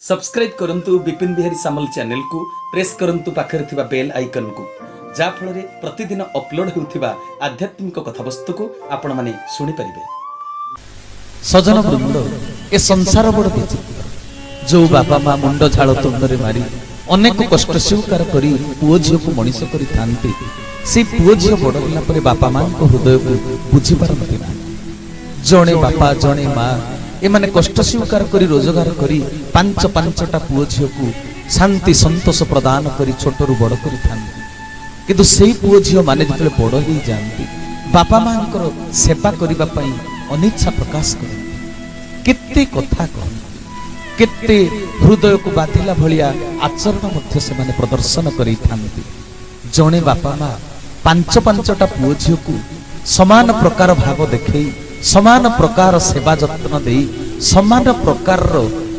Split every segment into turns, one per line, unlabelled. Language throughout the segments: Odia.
सब्सक्राइब करंतु विपिन बिहारी सामल चैनल को प्रेस करंतु पाखरे थिबा बेल आइकन को जा फଳରେ प्रतिदिन अपलोड हेउथिबा आध्यात्मिक कथावस्तु को आपण माने सुनि परिबे।
सजन वृंद ए संसार बड़ विचित्र। जो बापा माँ मुंड झाड़ तुंडरे मारी अनेक कष्ट स्वीकार करी पुओ झील को मनीष करी थांती, से पुओ झील बड़ होला परे बापा माँ को हृदय को बुझी पारंती ना। जणे बापा जणे माँ एमाने कष्ट स्वीकार करी रोजगार करी पांच पांचटा पुओ झील को शांति संतोष प्रदान करी छोटरू बड़ करी थांती, किंतु सेई पुओ झील माने जतले बड़ ही जानती बापा माँ सेवा करिबा पई अनिच्छा प्रकाश करती, केते कथा कहती, केते हृदय को बाधिला भलिया आचरण मध्य से माने प्रदर्शन करी थांती। जणे बापा माँ पांच पांचटा पुओ झील को समान प्रकार भाव देखई समान प्रकार सेवा जत्न देई समान प्रकार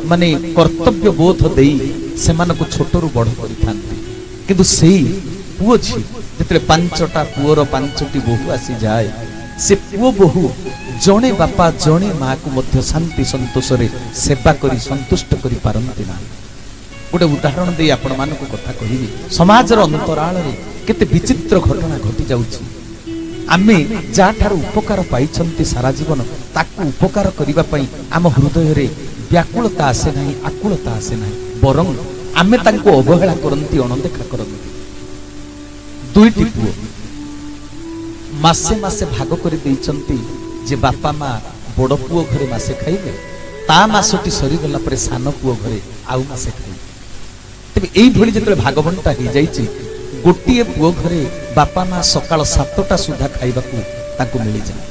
माने कर्तव्य बोध देई सेमान को छोटरू बड़ करी थांती, किंतु सेई पुओ झील जेतले पांचटा पुओर पांचटी बोहू आसी जाए से पुओ बोहू जणे बापा जणे माँ को मध्य शांति संतोष रे सेवा करी संतुष्ट करी पारंती ना। गोटे उदाहरण दे आपण मानको कथा कहिबी। समाजर अंतराल रे केते विचित्र घटना घटी जाउची। आमे जा ठार उपकार पाइछंती सारा जीवन ताकू उपकार करिबा पई आम हृदय रे व्याकुलता आसे नाही, आकुलता आसे नाही, बरं आमे तांको अवहेला करंती, अणदेखा करंती। दुईटी पुओ मासे मासे भाग करि दैछंती जे बापा माँ बड़ पुओ घरे मासे खाइबे, ता मासटी सरी गला परे सान पुओ घरे आउ मासे खाइबे। तबे एई भली जेतले भागबंटा हे जाईची गोटिए पुओ घरे बापा माँ सकाळ 7टा सुधा खाइबाकू ताकू मिली जाए,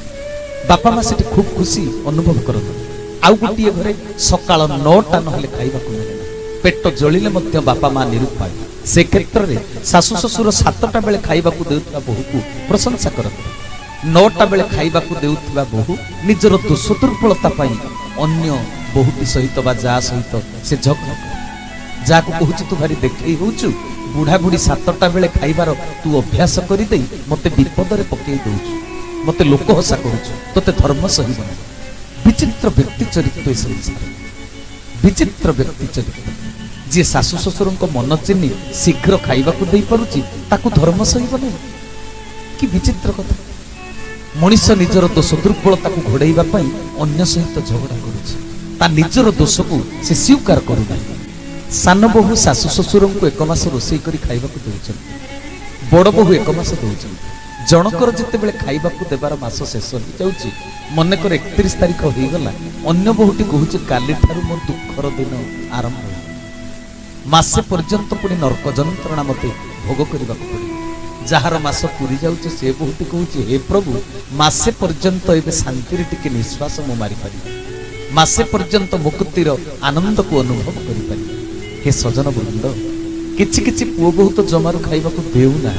बापा माँ सेठी खूब खुशी अनुभव करत। आउ गोटिए घरे सकाळ 9टा नहले खाइबाकू मिले ना, पेट जळिले मध्य बापा माँ निरुपाय। से क्षेत्र रे सासु ससुर 7टा बेले खाइबाकू देउथबा बहु को प्रशंसा करत, 9टा बेले खाइबाकू देउथबा बहु निजर दोष दुर्बलता पाई अन्य बहुटी सहित बा जा सहित से झगड़ा जा को कहूची तू भारी देखई होउचु, बुढ़ा बुढ़ी 7टा बेले खाइबार तू अभ्यास करि देई मते विपद रे पकेई दउचु, मते लोक हसा कहूचु, तते धर्म सही बना। विचित्र व्यक्ति चरित्र संसार, विचित्र व्यक्ति चरित्र। जे सासु ससुर को मन चिन्ही शीघ्र खाइबाकू देई पारुची ताकू धर्म सही बने, कि विचित्र कथा। मनीष निजर दोष दुर्बलता को घोड़ाइबा पई अन्य सहित झगड़ा करुछि, ता निजर दोष को से स्वीकार करू नाही। सान बहु सासु ससुर को 1 मास रोषेई करी खाइबाकू दउछन्ती, बड़ बहु 1 मास दउछन्ती। जनकर जेते बेले खाइबाकू देबार मास शेष हो जाउछि, मनेकर 31 तारिख होई गला, अन्य बहुटी कहूछि काली ठारू मोर दुखर दिन आरंभ हो, मासे पर्यंत पुणी नरक जंत्रणा मते भोग करबाकू पड़े। जहार मास पूरी जाउछि से बहुटी कहूछि हे प्रभु मासे पर्यंत एबे शांति रे टिके निश्वास मो मारी पारि, मासे पर्यंत मुक्तिर आनंद को अनुभव करि पारि। हे सजन वृंद किछि किछि पुओ बहुत जमारू खाइबाकू देउ ना,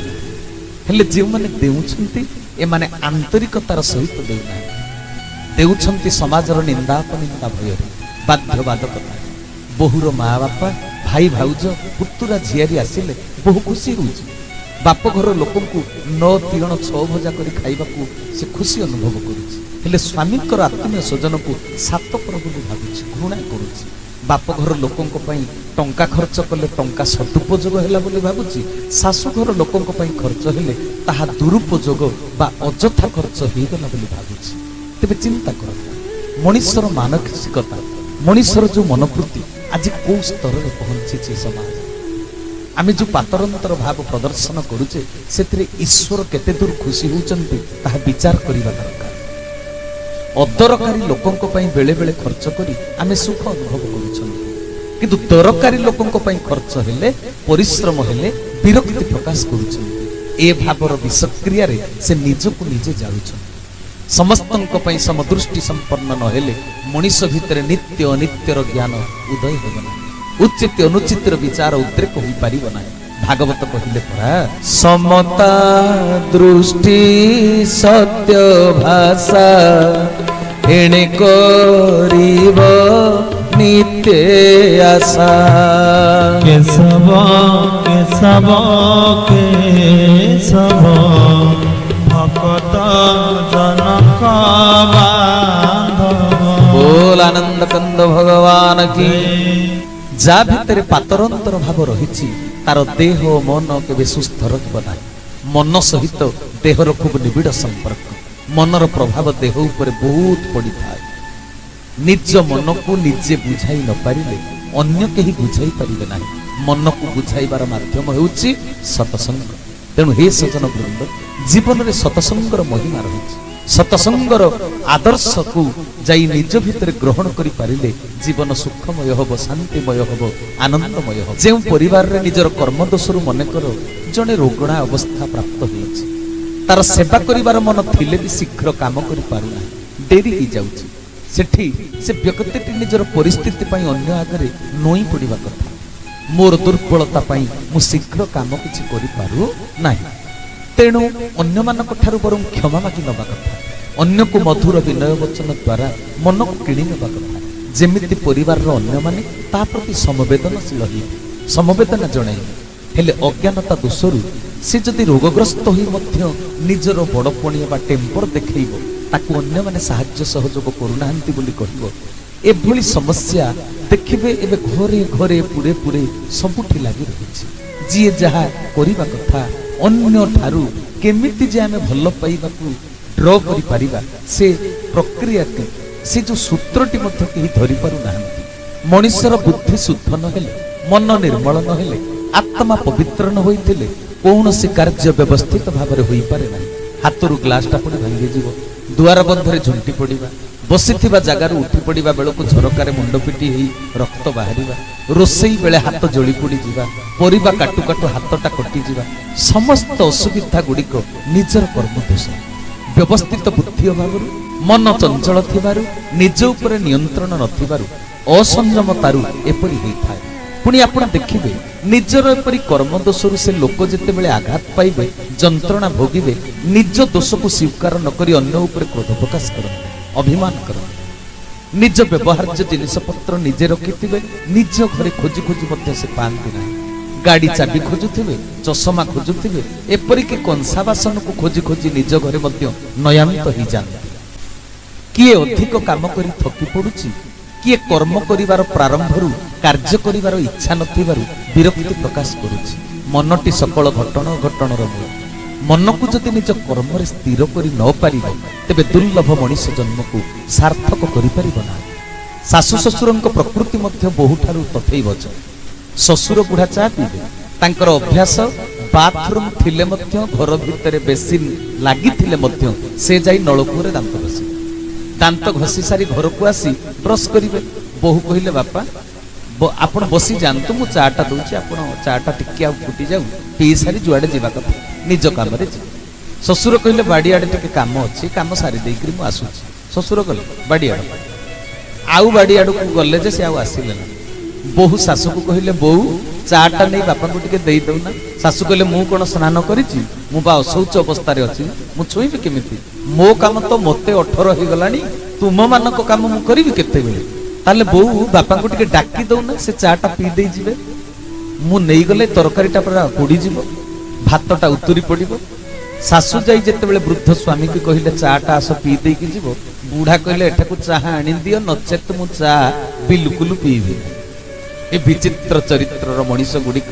हेले जे माने देउछंती ए माने आंतरिकतार सहित देउ ना, देउछंती समाजर निंदा अपनिंदा भय बाध्य बाधकता। बहुर माँ बापा भाई भाउज पुतुरा झियारी आसिले बहु खुशी होउछि, बाप घर लोकन को 9 3 6 भजा करी खाइबाकू से खुशी अनुभव करुछि, हेले स्वामीकर आत्मीय स्वजन को 7 प्रभु भाबुछि, घृणा करुछि। बाप घर लोकन को पई टंका खर्च कले टंका सदुपयोग हैला बोली भाबुछि, सासु घर लोकन को पई खर्च हेले ताहा दुरुपयोग बा अजथा खर्च हेई गला बोली भाबुछि। तबे चिंता कर मनीषर मानसिकता, मनीषर जो मनोवृत्ति आज को स्तर रे पहुंची समाज। आमे जो पातरंतर भाव प्रदर्शन करुचे सेतिरे ईश्वर केते दूर खुशी होउचंती ताहा विचार करिबा दरकार। अदरकारी लोकन को पई बेले बेले खर्च करी आमे सुख अनुभव करूछंती, किंतु दरकारी लोकन को पई खर्च हेले परिश्रम हेले विरक्ति प्रकाश करूछंती। ए भावर विषक्रिया रे से निजको निजे जाळुछंती। समस्तन को पई समदृष्टि संपन्न न हेले मनीष भितर नित्य अनित्यर ज्ञान उदय हेबो नाही, उचित अनुचित विचार उद्रेक होई पारिबो नाही। भागवत कहिले परा समता दृष्टि सत्य भाषा एणे करिब नित्य आशा।
केशव केशव केशव भक्त जनक बांधव।
बोल आनंद कंद भगवान की ଯା ଭିତରେ ପାତରନ୍ତର ଭାବ ରହିଛି ତାର ଦେହ ମନ କେବେ ସୁସ୍ଥ ରହିବ ନାହିଁ। ମନ ସହିତ ଦେହର ଖୁବ ନିବିଡ଼ ସମ୍ପର୍କ। ମନର ପ୍ରଭାବ ଦେହ ଉପରେ ବହୁତ ପଡ଼ିଥାଏ। ନିଜ ମନକୁ ନିଜେ ବୁଝାଇ ନ ପାରିଲେ ଅନ୍ୟ କେହି ବୁଝାଇ ପାରିବେ ନାହିଁ। ମନକୁ ବୁଝାଇବାର ମାଧ୍ୟମ ହେଉଛି ସତସଙ୍ଗ। ତେଣୁ ହେ ସଜନ ବୃନ୍ଦ, ଜୀବନରେ ସତସଙ୍ଗର ମହିମା ରହିଛି। ସତସଙ୍ଗର ଆଦର୍ଶକୁ ଯାଇ ନିଜ ଭିତରେ ଗ୍ରହଣ କରିପାରିଲେ ଜୀବନ ସୁଖମୟ ହେବ, ଶାନ୍ତିମୟ ହେବ, ଆନନ୍ଦମୟ ହେବ। ଯେଉଁ ପରିବାରରେ ନିଜର କର୍ମଦୋଷରୁ ମନେକର ଜଣେ ରୋଗଣା ଅବସ୍ଥା ପ୍ରାପ୍ତ ହୋଇଛି, ତାର ସେବା କରିବାର ମନ ଥିଲେ ବି ଶୀଘ୍ର କାମ କରିପାରୁନାହିଁ, ଡେରି ହେଇଯାଉଛି, ସେଠି ସେ ବ୍ୟକ୍ତିଟି ନିଜର ପରିସ୍ଥିତି ପାଇଁ ଅନ୍ୟ ଆଗରେ ନଇଁ ପଡ଼ିବା କଥା। ମୋର ଦୁର୍ବଳତା ପାଇଁ ମୁଁ ଶୀଘ୍ର କାମ କିଛି କରିପାରୁ ନାହିଁ, ତେଣୁ ଅନ୍ୟମାନଙ୍କ ଠାରୁ ବରଂ କ୍ଷମା ମାଗି ନେବା କଥା। ଅନ୍ୟକୁ ମଧୁର ବିନୟ ବଚନ ଦ୍ୱାରା ମନକୁ କିଣି ନେବା କଥା। ଯେମିତି ପରିବାରର ଅନ୍ୟମାନେ ତା ପ୍ରତି ସମବେଦନଶୀଳ ହେବେ, ସମବେଦନା ଜଣାଇବେ। ହେଲେ ଅଜ୍ଞାନତା ଦୋଷରୁ ସେ ଯଦି ରୋଗଗ୍ରସ୍ତ ହୋଇ ମଧ୍ୟ ନିଜର ବଡ଼ପଣିଆ ବା ଟେମ୍ପର ଦେଖେଇବ, ତାକୁ ଅନ୍ୟମାନେ ସାହାଯ୍ୟ ସହଯୋଗ କରୁନାହାନ୍ତି ବୋଲି କହିବ, ଏଭଳି ସମସ୍ୟା ଦେଖିବେ ଏବେ ଘରେ ଘରେ ପୁରେ ପୁରେ ସବୁଠି ଲାଗି ରହିଛି। ଯିଏ ଯାହା କରିବା କଥା, ଅନ୍ୟ ଠାରୁ କେମିତି ଯେ ଆମେ ଭଲ ପାଇବାକୁ ଡ୍ର କରିପାରିବା, ସେ ପ୍ରକ୍ରିୟାଟି, ସେ ଯେଉଁ ସୂତ୍ରଟି ମଧ୍ୟ କେହି ଧରିପାରୁନାହାନ୍ତି। ମଣିଷର ବୁଦ୍ଧି ଶୁଦ୍ଧ ନହେଲେ, ମନ ନିର୍ମଳ ନହେଲେ, ଆତ୍ମା ପବିତ୍ର ନ ହୋଇଥିଲେ କୌଣସି କାର୍ଯ୍ୟ ବ୍ୟବସ୍ଥିତ ଭାବରେ ହୋଇପାରେ ନାହିଁ। ହାତରୁ ଗ୍ଲାସଟା ପଡ଼ି ଭାଙ୍ଗିଯିବ, ଦୁଆର ବନ୍ଧରେ ଝୁଣ୍ଟି ପଡ଼ିବା, ବସିଥିବା ଜାଗାରୁ ଉଠି ପଡ଼ିବା ବେଳକୁ ଝରକାରେ ମୁଣ୍ଡ ପିଟି ହେଇ ରକ୍ତ ବାହାରିବା, ରୋଷେଇ ବେଳେ ହାତ ଜଳି ପୋଡ଼ିଯିବା, ପରିବା କାଟୁ କାଟୁ ହାତଟା କଟିଯିବା, ସମସ୍ତ ଅସୁବିଧା ଗୁଡ଼ିକ ନିଜର କର୍ମଦୋଷ। ବ୍ୟବସ୍ଥିତ ବୁଦ୍ଧି ଅଭାବରୁ, ମନ ଚଞ୍ଚଳ ଥିବାରୁ, ନିଜ ଉପରେ ନିୟନ୍ତ୍ରଣ ନଥିବାରୁ, ଅସଂଯମତାରୁ ଏପରି ହୋଇଥାଏ। ପୁଣି ଆପଣ ଦେଖିବେ, ନିଜର ଏପରି କର୍ମଦୋଷରୁ ସେ ଲୋକ ଯେତେବେଳେ ଆଘାତ ପାଇବେ, ଯନ୍ତ୍ରଣା ଭୋଗିବେ, ନିଜ ଦୋଷକୁ ସ୍ୱୀକାର ନକରି ଅନ୍ୟ ଉପରେ କ୍ରୋଧ ପ୍ରକାଶ କରନ୍ତି, ଅଭିମାନ କରନ୍ତି। ନିଜ ବ୍ୟବହାର୍ଯ୍ୟ ଜିନିଷପତ୍ର ନିଜେ ରଖିଥିବେ, ନିଜ ଘରେ ଖୋଜି ଖୋଜି ମଧ୍ୟ ସେ ପାଆନ୍ତି ନାହିଁ। ଗାଡ଼ି ଚାବି ଖୋଜୁଥିବେ, ଚଷମା ଖୋଜୁଥିବେ, ଏପରିକି କଂସା ବାସନକୁ ଖୋଜି ଖୋଜି ନିଜ ଘରେ ମଧ୍ୟ ନୟାନ୍ତ ହେଇଯାନ୍ତି। କିଏ ଅଧିକ କାମ କରି ଥକି ପଡୁଛି, କିଏ କର୍ମ କରିବାର ପ୍ରାରମ୍ଭରୁ କାର୍ଯ୍ୟ କରିବାର ଇଚ୍ଛା ନଥିବାରୁ ବିରକ୍ତି ପ୍ରକାଶ କରୁଛି। ମନଟି ସକଳ ଘଟଣର ମୂଳ। ମନକୁ ଯଦି ନିଜ କର୍ମରେ ସ୍ଥିର କରି ନ ପାରିବ, ତେବେ ଦୁର୍ଲଭ ମଣିଷ ଜନ୍ମକୁ ସାର୍ଥକ କରିପାରିବ ନାହିଁ। ଶାଶୁ ଶ୍ୱଶୁରଙ୍କ ପ୍ରକୃତି ମଧ୍ୟ ବହୁଠାରୁ ତଥୈବଚ। ଶ୍ୱଶୁର ବୁଢ଼ା ଚା ପିଇବେ, ତାଙ୍କର ଅଭ୍ୟାସ ବାଥରୁମ୍ ଥିଲେ ମଧ୍ୟ, ଘର ଭିତରେ ବେସିନ୍ ଲାଗିଥିଲେ ମଧ୍ୟ ସେ ଯାଇ ନଳକୂଅରେ ଦାନ୍ତ ଘଷିବେ। ଦାନ୍ତ ଘଷି ସାରି ଘରକୁ ଆସି ବ୍ରସ୍ କରିବେ। ବୋହୂ କହିଲେ, ବାପା ଆପଣ ବସି ଯାଆନ୍ତୁ, ମୁଁ ଚାଟା ଦଉଛି, ଆପଣ ଚାଟା ଟିକେ ଆଉ ଫୁଟି ଯାଉ, ପିଇ ସାରି ଯୁଆଡ଼େ ଯିବା କଥା ନିଜ କାମରେ ଯିବେ। ଶ୍ୱଶୁର କହିଲେ, ବାଡ଼ିଆଡ଼େ ଟିକେ କାମ ଅଛି, କାମ ସାରି ଦେଇକରି ମୁଁ ଆସୁଛି। ଶ୍ୱଶୁର ଗଲେ ବାଡ଼ିଆଡ଼, ଆଉ ବାଡ଼ିଆଡ଼କୁ ଗଲେ ଯେ ସେ ଆଉ ଆସିଲେ ନା। ବୋହୂ ଶାଶୁକୁ କହିଲେ, ବୋଉ ଚାଟା ନେଇ ବାପାଙ୍କୁ ଟିକେ ଦେଇଦଉନା। ଶାଶୁ କହିଲେ, ମୁଁ କ'ଣ ସ୍ନାନ କରିଛି, ମୁଁ ବା ଅଶୌଚ ଅବସ୍ଥାରେ ଅଛି, ମୁଁ ଛୁଇଁବି କେମିତି? ମୋ କାମ ତ ମୋତେ 18 ହେଇଗଲାଣି, ତୁମମାନଙ୍କ କାମ ମୁଁ କରିବି କେତେବେଳେ? ତାହେଲେ ବୋଉ ବାପାଙ୍କୁ ଟିକେ ଡାକି ଦଉନା, ସେ ଚାଟା ପିଇ ଦେଇ ଯିବେ। ମୁଁ ନେଇଗଲେ ତରକାରୀଟା ପୁରା ପୋଡ଼ିଯିବ, ଭାତଟା ଉତୁରି ପଡ଼ିବ। ଶାଶୁ ଯାଇ ଯେତେବେଳେ ବୃଦ୍ଧ ସ୍ୱାମୀକି କହିଲେ, ଚାଟା ଆସ ପିଇ ଦେଇକି ଯିବ, ବୁଢ଼ା କହିଲେ, ଏଠାକୁ ଚାହା ଆଣିଦିଅ, ନଚେତ ମୁଁ ଚା ବିଲକୁଲ ପିଇବି। ଏ ବିଚିତ୍ର ଚରିତ୍ରର ମଣିଷ ଗୁଡ଼ିକ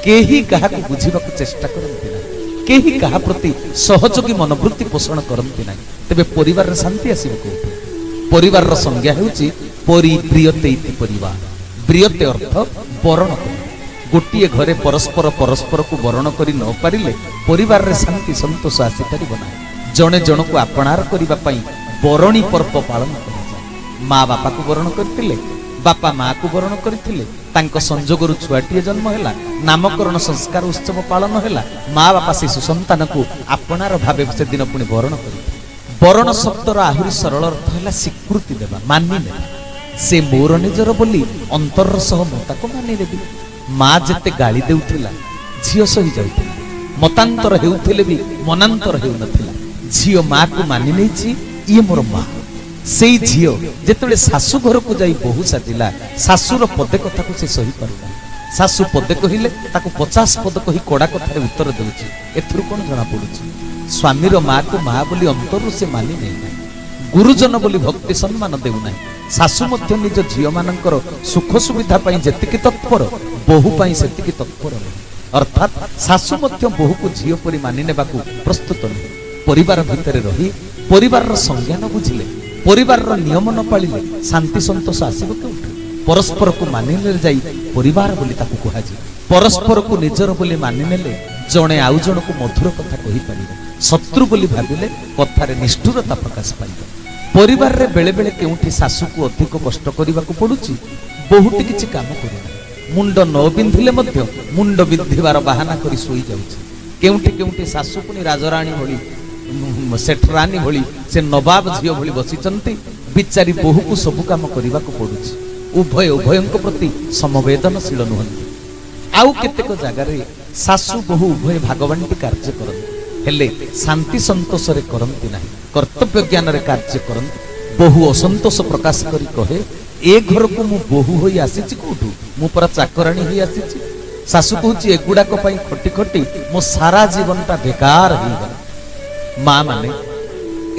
କେହି କାହାକୁ ବୁଝିବାକୁ ଚେଷ୍ଟା କରନ୍ତି ନାହିଁ, କେହି କାହା ପ୍ରତି ସହଯୋଗୀ ମନୋବୃତ୍ତି ପୋଷଣ କରନ୍ତି ନାହିଁ। ତେବେ ପରିବାରରେ ଶାନ୍ତି ଆସିବ କୋଉଠି? ପରିବାରର ସଂଜ୍ଞା ହେଉଛି ପରିପ୍ରିୟତେ ଇତି ପରିବାର। ପ୍ରିୟତେ ଅର୍ଥ ବରଣ କରିବା। ଗୋଟିଏ ଘରେ ପରସ୍ପରକୁ ବରଣ କରି ନ ପାରିଲେ ପରିବାରରେ ଶାନ୍ତି ସନ୍ତୋଷ ଆସିପାରିବ ନାହିଁ। ଜଣେ ଜଣକୁ ଆପଣାର କରିବା ପାଇଁ ବରଣୀ ପର୍ବ ପାଳନ କରାଯାଏ। ମା ବାପାକୁ ବରଣ କରିଥିଲେ, ବାପା ମାକୁ ବରଣ କରିଥିଲେ, ତାଙ୍କ ସଂଯୋଗରୁ ଛୁଆଟିଏ ଜନ୍ମ ହେଲା, ନାମକରଣ ସଂସ୍କାର ଉତ୍ସବ ପାଳନ ହେଲା, ମା ବାପା ଶିଶୁ ସନ୍ତାନକୁ ଆପଣାର ଭାବେ ସେଦିନ ପୁଣି ବରଣ କରିଥିଲେ। ବରଣ ଶବ୍ଦର ଆହୁରି ସରଳ ଅର୍ଥ ହେଲା ସ୍ୱୀକୃତି ଦେବା, ମାନି ନେବା। ସେ ମୋର ନିଜର ବୋଲି ଅନ୍ତର ସହ ମୁଁ ତାକୁ ମାନି ନେବି। ମା ଯେତେ ଗାଳି ଦେଉଥିଲା, ଝିଅ ସହି ଯାଉଥିଲା, ମତାନ୍ତର ହେଉଥିଲେ ବି ମନାନ୍ତର ହେଉନଥିଲା। ଝିଅ ମାକୁ ମାନି ନେଇଛି, ଇଏ ମୋର ମା। ସେଇ ଝିଅ ଯେତେବେଳେ ଶାଶୁ ଘରକୁ ଯାଇ ବୋହୂ ସାଜିଲା, ଶାଶୁର ପଦେ କଥାକୁ ସେ ସହିପାରୁନାହିଁ। ଶାଶୁ ପଦେ କହିଲେ ତାକୁ 50 ପଦ କହି କଡ଼ା କଥାରେ ଉତ୍ତର ଦେଉଛି। ଏଥିରୁ କ'ଣ ଜଣାପଡ଼ୁଛି? ସ୍ୱାମୀର ମାକୁ ମା ବୋଲି ଅନ୍ତରରୁ ସେ ମାନି ନେଇନାହିଁ, ଗୁରୁଜନ ବୋଲି ଭକ୍ତି ସମ୍ମାନ ଦେଉନାହିଁ। ଶାଶୁ ମଧ୍ୟ ନିଜ ଝିଅମାନଙ୍କର ସୁଖ ସୁବିଧା ପାଇଁ ଯେତିକି ତତ୍ପର ବୋହୂ ପାଇଁ ସେତିକି ତତ୍ପର ନୁହେଁ। ଅର୍ଥାତ୍ ଶାଶୁ ମଧ୍ୟ ବୋହୂକୁ ଝିଅ ପରି ମାନି ନେବାକୁ ପ୍ରସ୍ତୁତ ନୁହେଁ। ପରିବାର ଭିତରେ ରହି ପରିବାରର ସଂଜ୍ଞା ନ ବୁଝିଲେ, ପରିବାରର ନିୟମ ନ ପାଳିଲେ ଶାନ୍ତି ସନ୍ତୋଷ ଆସିବ କେଉଁଠୁ? ପରସ୍ପରକୁ ମାନିନେଲେ ଯାଇ ପରିବାର ବୋଲି ତାକୁ କୁହାଯିବ। ପରସ୍ପରକୁ ନିଜର ବୋଲି ମାନିନେଲେ ଜଣେ ଆଉ ଜଣକୁ ମଧୁର କଥା କହିପାରିବ। ଶତ୍ରୁ ବୋଲି ଭାବିଲେ କଥାରେ ନିଷ୍ଠୁରତା ପ୍ରକାଶ ପାଇବ। ପରିବାରରେ ବେଳେ ବେଳେ କେଉଁଠି ଶାଶୁକୁ ଅଧିକ କଷ୍ଟ କରିବାକୁ ପଡୁଛି, ବହୁଟି କିଛି କାମ କରୁନାହିଁ। ମୁଣ୍ଡ ନ ବିନ୍ଧିଲେ ମଧ୍ୟ ମୁଣ୍ଡ ବିନ୍ଧିବାର ବାହାନା କରି ଶୋଇଯାଉଛି। କେଉଁଠି କେଉଁଠି ଶାଶୁ ପୁଣି ରାଜରାଣୀ ଭଳି, ସେଠରାଣୀ ଭଳି, ସେ ନବାବ ଝିଅ ଭଳି ବସିଛନ୍ତି। ବିଚାରୀ ବୋହୂକୁ ସବୁ କାମ କରିବାକୁ ପଡୁଛି। ଉଭୟଙ୍କ ପ୍ରତି ସମବେଦନଶୀଳ ନୁହନ୍ତି। ଆଉ କେତେକ ଜାଗାରେ ଶାଶୁ ବୋହୂ ଉଭୟ ଭାଗବାଣ୍ଟି କାର୍ଯ୍ୟ କରନ୍ତି, ହେଲେ ଶାନ୍ତି ସନ୍ତୋଷରେ କରନ୍ତି ନାହିଁ, କର୍ତ୍ତବ୍ୟ ଜ୍ଞାନରେ କାର୍ଯ୍ୟ କରନ୍ତି। ବୋହୂ ଅସନ୍ତୋଷ ପ୍ରକାଶ କରି କହେ, ଏ ଘରକୁ ମୁଁ ବୋହୂ ହୋଇ ଆସିଛି କୋଉଠୁ? ମୁଁ ପରା ଚାକରାଣୀ ହୋଇ ଆସିଛି। ଶାଶୁ କହୁଛି, ଏଗୁଡାକ ପାଇଁ ଖଟି ଖଟି ମୋ ସାରା ଜୀବନଟା ବେକାର ହେଇଗଲା। ମା ମାନେ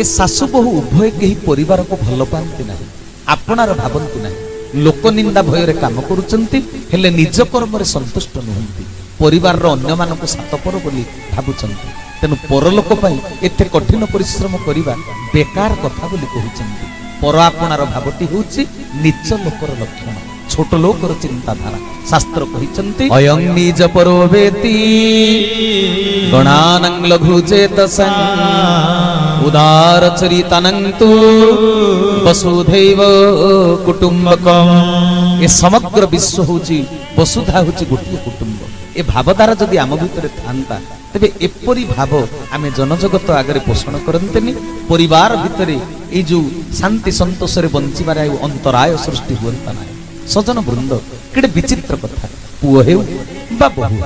ଏ ଶାଶୁ ବୋହୂ ଉଭୟ କେହି ପରିବାରକୁ ଭଲ ପାଆନ୍ତି ନାହିଁ, ଆପଣାର ଭାବନ୍ତି ନାହିଁ। ଲୋକ ନିନ୍ଦା ଭୟରେ କାମ କରୁଛନ୍ତି, ହେଲେ ନିଜ କର୍ମରେ ସନ୍ତୁଷ୍ଟ ନୁହନ୍ତି। ପରିବାରର ଅନ୍ୟମାନଙ୍କୁ ସାତପର ବୋଲି ଭାବୁଛନ୍ତି। ତେଣୁ ପରଲୋକ ପାଇଁ ଏତେ କଠିନ ପରିଶ୍ରମ କରିବା ବେକାର କଥା ବୋଲି କହୁଛନ୍ତି। ପର ଆପଣାର ଭାବଟି ହେଉଛି ନିଜ ଲୋକର ଲକ୍ଷଣ, ଛୋଟ ଲୋକର ଚିନ୍ତାଧାରା। ଶାସ୍ତ୍ର କହିଛନ୍ତି, ଅୟଂ ନିଜ ପରୋ ବେତି ଗଣାନଂ ଲଘୁ ଚେତସଂ ଉଦାର ଚରିତାନନ୍ତୁ ବସୁଧୈବ କୁଟୁମ୍ବକମ୍। ଏ ସମଗ୍ର ବିଶ୍ୱ ହେଉଛି, ବସୁଧା ହେଉଛି ଗୋଟିଏ କୁଟୁମ୍ବ। ଏ ଭାବଧାରା ଯଦି ଆମ ଭିତରେ ଥାନ୍ତା, ତେବେ ଏପରି ଭାବ ଆମେ ଜନଜଗତ ଆଗରେ ପୋଷଣ କରନ୍ତେନି। ପରିବାର ଭିତରେ ଏଇ ଯୋଉ ଶାନ୍ତି ସନ୍ତୋଷରେ ବଞ୍ଚିବାରେ ଆଉ ଅନ୍ତରାୟ ସୃଷ୍ଟି ହୁଅନ୍ତା ନାହିଁ। ସଜନ ବୃନ୍ଦ, କେଡ଼େ ବିଚିତ୍ର କଥା। ପୁଅ ହେଉ ବା ବୋହୂ,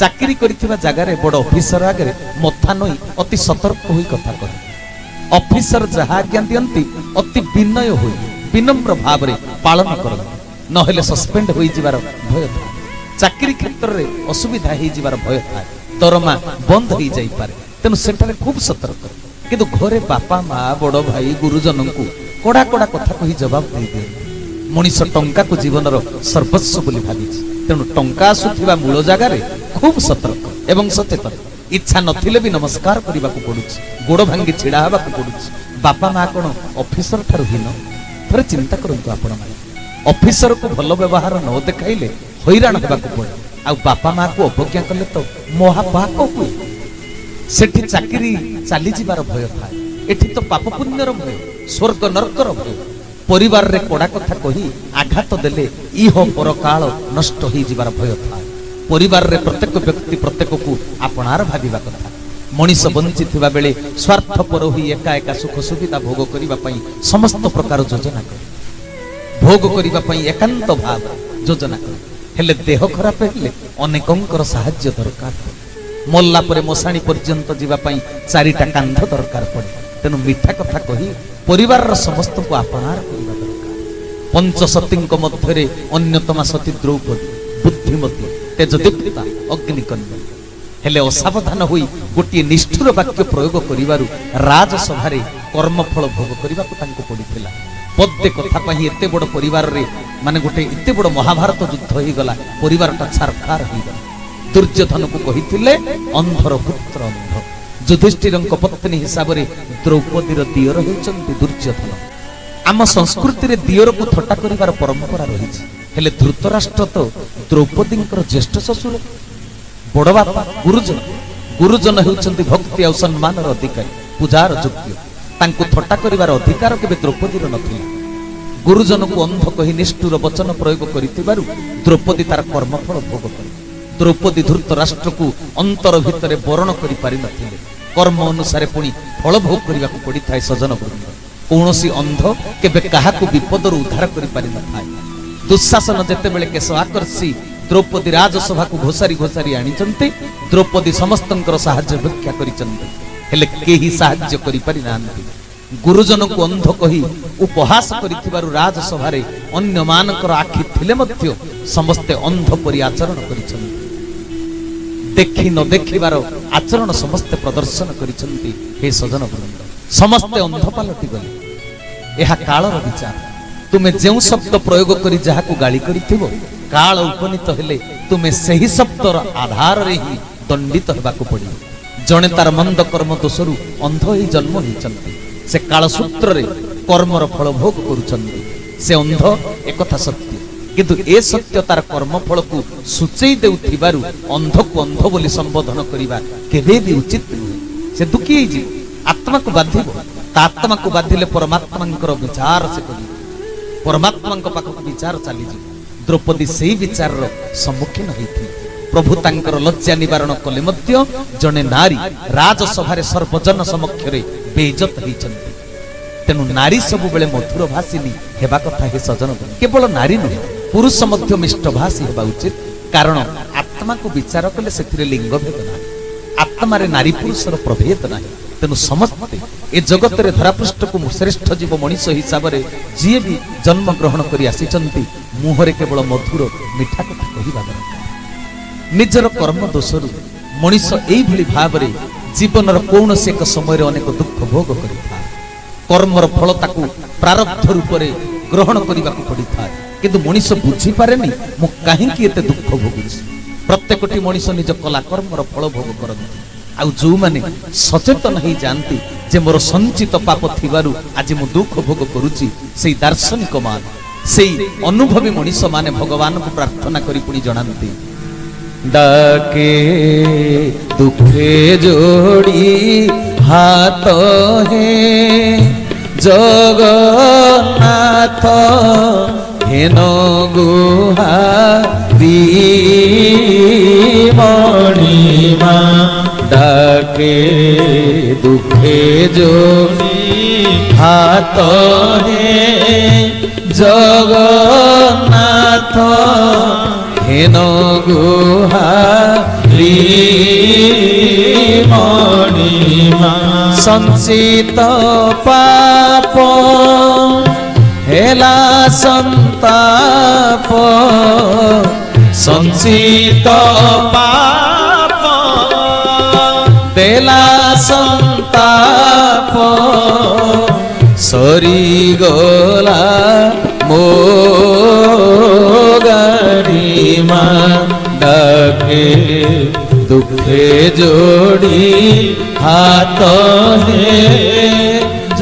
ଚାକିରି କରିଥିବା ଜାଗାରେ ବଡ଼ ଅଫିସର ଆଗରେ ମଥା ନୋଇ ଅତି ସତର୍କ ହୋଇ କଥା କହେ। ଅଫିସର ଯାହା ଆଜ୍ଞା ଦିଅନ୍ତି ଅତି ବିନୟ ହୋଇ ବିନମ୍ର ଭାବରେ ପାଳନ କରନ୍ତି, ନହେଲେ ସସ୍ପେଣ୍ଡ ହୋଇଯିବାର ଭୟ ଥାଏ। ଚାକିରି କ୍ଷେତ୍ରରେ ଅସୁବିଧା ହେଇଯିବାର ଭୟ ଥାଏ, ଦରମା ବନ୍ଦ ହେଇଯାଇପାରେ। ତେଣୁ ସେଠାରେ ଖୁବ୍ ସତର୍କ। କିନ୍ତୁ ଘରେ ବାପା ମା, ବଡ଼ ଭାଇ, ଗୁରୁଜନଙ୍କୁ କଡ଼ା କଡ଼ା କଥା କହି ଜବାବ ଦେଇଦିଅନ୍ତି। ମଣିଷ ଟଙ୍କାକୁ ଜୀବନର ସର୍ବସ୍ୱ ବୋଲି ଭାବିଛି। ତେଣୁ ଟଙ୍କା ଆସୁଥିବା ମୂଳ ଜାଗାରେ ଖୁବ୍ ସତର୍କ ଏବଂ ସଚେତନ। ଇଚ୍ଛା ନଥିଲେ ବି ନମସ୍କାର କରିବାକୁ ପଡୁଛି, ଗୋଡ଼ ଭାଙ୍ଗି ଛିଡ଼ା ହେବାକୁ ପଡୁଛି। ବାପା ମା କଣ ଅଫିସର ଠାରୁ ହୀନ? ଥରେ ଚିନ୍ତା କରନ୍ତୁ ଆପଣମାନେ। ଅଫିସରକୁ ଭଲ ବ୍ୟବହାର ନ ଦେଖାଇଲେ ହଇରାଣ ହେବାକୁ ପଡେ, ଆଉ ବାପା ମାକୁ ଅବଜ୍ଞା କଲେ ତ ମହାପାପ ହୁଏ। ସେଠି ଚାକିରି ଚାଲିଯିବାର ଭୟ ଥାଏ, ଏଠି ତ ପାପ ପୁଣ୍ୟର ଭୟ, ସ୍ୱର୍ଗ ନର୍କର ଭୟ। ପରିବାରରେ କଡ଼ା କଥା କହି ଆଘାତ ଦେଲେ ଇହ ପରକାଳ ନଷ୍ଟ ହେଇଯିବାର ଭୟ ଥାଏ। ପରିବାରରେ ପ୍ରତ୍ୟେକ ବ୍ୟକ୍ତି ପ୍ରତ୍ୟେକକୁ ଆପଣାର ଭାବିବା କଥା। ମଣିଷ ବଞ୍ଚିଥିବା ବେଳେ ସ୍ୱାର୍ଥପର ହୋଇ ଏକା ଏକା ସୁଖ ସୁବିଧା ଭୋଗ କରିବା ପାଇଁ ସମସ୍ତ ପ୍ରକାର ଯୋଜନା କରେ, ଭୋଗ କରିବା ପାଇଁ ଏକାନ୍ତ ଭାବ ଯୋଜନା କରେ। ହେଲେ ଦେହ ଖରାପ ହେଲେ ଅନେକଙ୍କର ସାହାଯ୍ୟ ଦରକାର ପଡ଼େ। ମଲା ପରେ ମଶାଣି ପର୍ଯ୍ୟନ୍ତ ଯିବା ପାଇଁ 4ଟା କାନ୍ଧ ଦରକାର ପଡ଼େ। ତେଣୁ ମିଠା କଥା କହି ପରିବାରର ସମସ୍ତଙ୍କୁ ଆପଣାର କରିବା ଦରକାର। ପଞ୍ଚସତୀଙ୍କ ମଧ୍ୟରେ ଅନ୍ୟତମା ସତୀ ଦ୍ରୌପଦୀ, ବୁଦ୍ଧିମତୀ, ତେଜଦୀପ୍ତା, ଅଗ୍ନିକନ୍ୟା। ହେଲେ ଅସାବଧାନ ହୋଇ ଗୋଟିଏ ନିଷ୍ଠୁର ବାକ୍ୟ ପ୍ରୟୋଗ କରିବାରୁ ରାଜସଭାରେ କର୍ମଫଳ ଭୋଗ କରିବାକୁ ତାଙ୍କୁ ପଡ଼ିଥିଲା। ପଦେ କଥା ପାଇଁ ଏତେ ବଡ଼ ପରିବାରରେ, ମାନେ ଗୋଟେ ଏତେ ବଡ଼ ମହାଭାରତ ଯୁଦ୍ଧ ହେଇଗଲା, ପରିବାରଟା ଛାରଖାର ହେଇଗଲା। ଦୁର୍ଯ୍ୟୋଧନକୁ କହିଥିଲେ ଅନ୍ଧର ପୁତ୍ର ଅନ୍ଧ। ଯୁଧିଷ୍ଠିରଙ୍କ ପତ୍ନୀ ହିସାବରେ ଦ୍ରୌପଦୀର ଦିଅର ହେଉଛନ୍ତି ଦୁର୍ଯ୍ୟୋଧନ। ଆମ ସଂସ୍କୃତିରେ ଦିଅରକୁ ଥଟ୍ଟା କରିବାର ପରମ୍ପରା ରହିଛି, ହେଲେ ଧୃତରାଷ୍ଟ୍ର ତ ଦ୍ରୌପଦୀଙ୍କର ଜ୍ୟେଷ୍ଠ ଶ୍ୱଶୁର, ବଡ଼ ବାପା, ଗୁରୁଜନ। ଗୁରୁଜନ ହେଉଛନ୍ତି ଭକ୍ତି ଆଉ ସମ୍ମାନର ଅଧିକାରୀ, ପୂଜାର ଯୋଗ୍ୟ। ତାଙ୍କୁ ଥଟ୍ଟା କରିବାର ଅଧିକାର କେବେ ଦ୍ରୌପଦୀର ନଥିଲା। ଗୁରୁଜନକୁ ଅନ୍ଧ କହି ନିଷ୍ଠୁର ବଚନ ପ୍ରୟୋଗ କରିଥିବାରୁ ଦ୍ରୌପଦୀ ତାର କର୍ମଫଳ ଭୋଗ କଲେ। ଦ୍ରୌପଦୀ ଧୃତରାଷ୍ଟ୍ରକୁ ଅନ୍ତର ଭିତରେ ବରଣ କରିପାରିନଥିଲେ। କର୍ମ ଅନୁସାରେ ପୁଣି ଫଳ ଭୋଗ କରିବାକୁ ପଡ଼ିଥାଏ। ସଜନ ବୃନ୍ଦ, କୌଣସି ଅନ୍ଧ କେବେ କାହାକୁ ବିପଦରୁ ଉଦ୍ଧାର କରିପାରିନଥାଏ। ଦୁଃଶାସନ ଯେତେବେଳେ କେଶ ଆକର୍ଷି ଦ୍ରୌପଦୀ ରାଜସଭାକୁ ଘୋଷାରି ଘୋଷାରି ଆଣିଛନ୍ତି, ଦ୍ରୌପଦୀ ସମସ୍ତଙ୍କର ସାହାଯ୍ୟ ଭିକ୍ଷା କରିଛନ୍ତି, ହେଲେ କେହି ସାହାଯ୍ୟ କରିପାରି ନାହାନ୍ତି। ଗୁରୁଜନକୁ ଅନ୍ଧ କହି ଉପହାସ କରିଥିବାରୁ ରାଜସଭାରେ ଅନ୍ୟମାନଙ୍କର ଆଖି ଥିଲେ ମଧ୍ୟ ସମସ୍ତେ ଅନ୍ଧ ପରି ଆଚରଣ କରିଛନ୍ତି। ଦେଖି ନ ଦେଖିବାର ଆଚରଣ ସମସ୍ତେ ପ୍ରଦର୍ଶନ କରିଛନ୍ତି। ହେ ସଜନ ବୃନ୍ଦ, ସମସ୍ତେ ଅନ୍ଧ ପାଲଟି ଗଲେ। ଏହା କାଳର ବିଚାର। ତୁମେ ଯେଉଁ ଶବ୍ଦ ପ୍ରୟୋଗ କରି ଯାହାକୁ ଗାଳି କରିଥିବ କାଳ ଉପନୀତ ହେଲେ ତୁମେ ସେହି ଶବ୍ଦର ଆଧାରରେ ହିଁ ଦଣ୍ଡିତ ହେବାକୁ ପଡ଼ିବ। ଜଣେ ତାର ମନ୍ଦ କର୍ମ ଦୋଷରୁ ଅନ୍ଧ ହୋଇ ଜନ୍ମ ହୋଇଛନ୍ତି, ସେ କାଳସୂତ୍ରରେ କର୍ମର ଫଳ ଭୋଗ କରୁଛନ୍ତି। ସେ ଅନ୍ଧ ଏକଥା ସତ୍ୟ, କିନ୍ତୁ ଏ ସତ୍ୟ ତାର କର୍ମ ଫଳକୁ ସୂଚେଇ ଦେଉଥିବାରୁ ଅନ୍ଧକୁ ଅନ୍ଧ ବୋଲି ସମ୍ବୋଧନ କରିବା କେବେ ବି ଉଚିତ ନୁହେଁ। ସେ ଦୁଃଖୀ ହେଇଯିବ, ଆତ୍ମାକୁ ବାଧିବ। ତା ଆତ୍ମାକୁ ବାଧିଲେ ପରମାତ୍ମାଙ୍କର ବିଚାର ସେ କରିବ, ପରମାତ୍ମାଙ୍କ ପାଖକୁ ବିଚାର ଚାଲିଯିବ। ଦ୍ରୌପଦୀ ସେଇ ବିଚାରର ସମ୍ମୁଖୀନ ହୋଇଥିଲେ। ପ୍ରଭୁ ତାଙ୍କର ଲଜ୍ଜା ନିବାରଣ କଲେ ମଧ୍ୟ ଜଣେ ନାରୀ ରାଜସଭାରେ ସର୍ବଜନ ସମକ୍ଷରେ ବେଇଜ୍ଜତ ହେଇଛନ୍ତି। ତେଣୁ ନାରୀ ସବୁବେଳେ ମଧୁର ଭାଷିନୀ ହେବା କଥା। ହେ ସଜନ, କେବଳ ନାରୀ ନୁହେଁ, ପୁରୁଷ ମଧ୍ୟ ମିଷ୍ଟଭାଷୀ ହେବା ଉଚିତ। କାରଣ ଆତ୍ମାକୁ ବିଚାର କଲେ ସେଥିରେ ଲିଙ୍ଗ ଭେଦ ନାହିଁ, ଆତ୍ମାରେ ନାରୀ ପୁରୁଷର ପ୍ରଭେଦ ନାହିଁ। ତେଣୁ ସମସ୍ତେ ଏ ଜଗତରେ ଧରାପୃଷ୍ଠକୁ ଶ୍ରେଷ୍ଠ ଜୀବ ମଣିଷ ହିସାବରେ ଯିଏ ବି ଜନ୍ମ ଗ୍ରହଣ କରି ଆସିଛନ୍ତି, ମୁହଁରେ କେବଳ ମଧୁର ମିଠା କଥା କହିବା ଦରକାର। ନିଜର କର୍ମ ଦୋଷରୁ ମଣିଷ ଏଇଭଳି ଭାବରେ ଜୀବନର କୌଣସି ଏକ ସମୟରେ ଅନେକ ଦୁଃଖ ଭୋଗ କରିଥାଏ। କର୍ମର ଫଳ ତାକୁ ପ୍ରାରବ୍ଧ ରୂପରେ ଗ୍ରହଣ କରିବାକୁ ପଡ଼ିଥାଏ। କିନ୍ତୁ ମଣିଷ ବୁଝିପାରେନି ମୁଁ କାହିଁକି ଏତେ ଦୁଃଖ ଭୋଗୁଛି। ପ୍ରତ୍ୟେକଟି ମଣିଷ ନିଜ କଲା କର୍ମର ଫଳ ଭୋଗ କରନ୍ତି। ଆଉ ଯେଉଁମାନେ ସଚେତନ ହେଇଯାଆନ୍ତି ଯେ ମୋର ସଞ୍ଚିତ ପାପ ଥିବାରୁ ଆଜି ମୁଁ ଦୁଃଖ ଭୋଗ କରୁଛି, ସେଇ ଦାର୍ଶନିକ ମାନ, ସେଇ ଅନୁଭବୀ ମଣିଷ ମାନେ ଭଗବାନଙ୍କୁ ପ୍ରାର୍ଥନା କରି ପୁଣି ଜଣାନ୍ତି, ଡାକେ ଦୁଃଖେ ଯୋଡ଼ି ହାତ ହେ ଜଗନ୍ନାଥ ହେନ ଗୁହାରି ମଣିମା। ডাকে দুঃখে যোনি হাত হে জগন্নাথ হেন গুহারি মণিমা। সঞ্চিত পাপ হেলা সন্তাপ, সঞ্চিত পাপ দেলা সন্তাপ, সরিগলা মো গাড়িমা। ডাকে দুঃখে যোড়ি হাত হে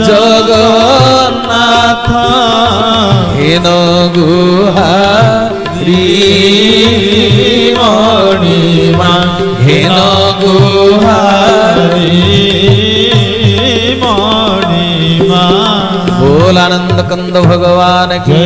জগন্নাথ হেন গুহারি মণিমা। হেন গুহারি মণিমা। बोल आनंद कंद भगवान की।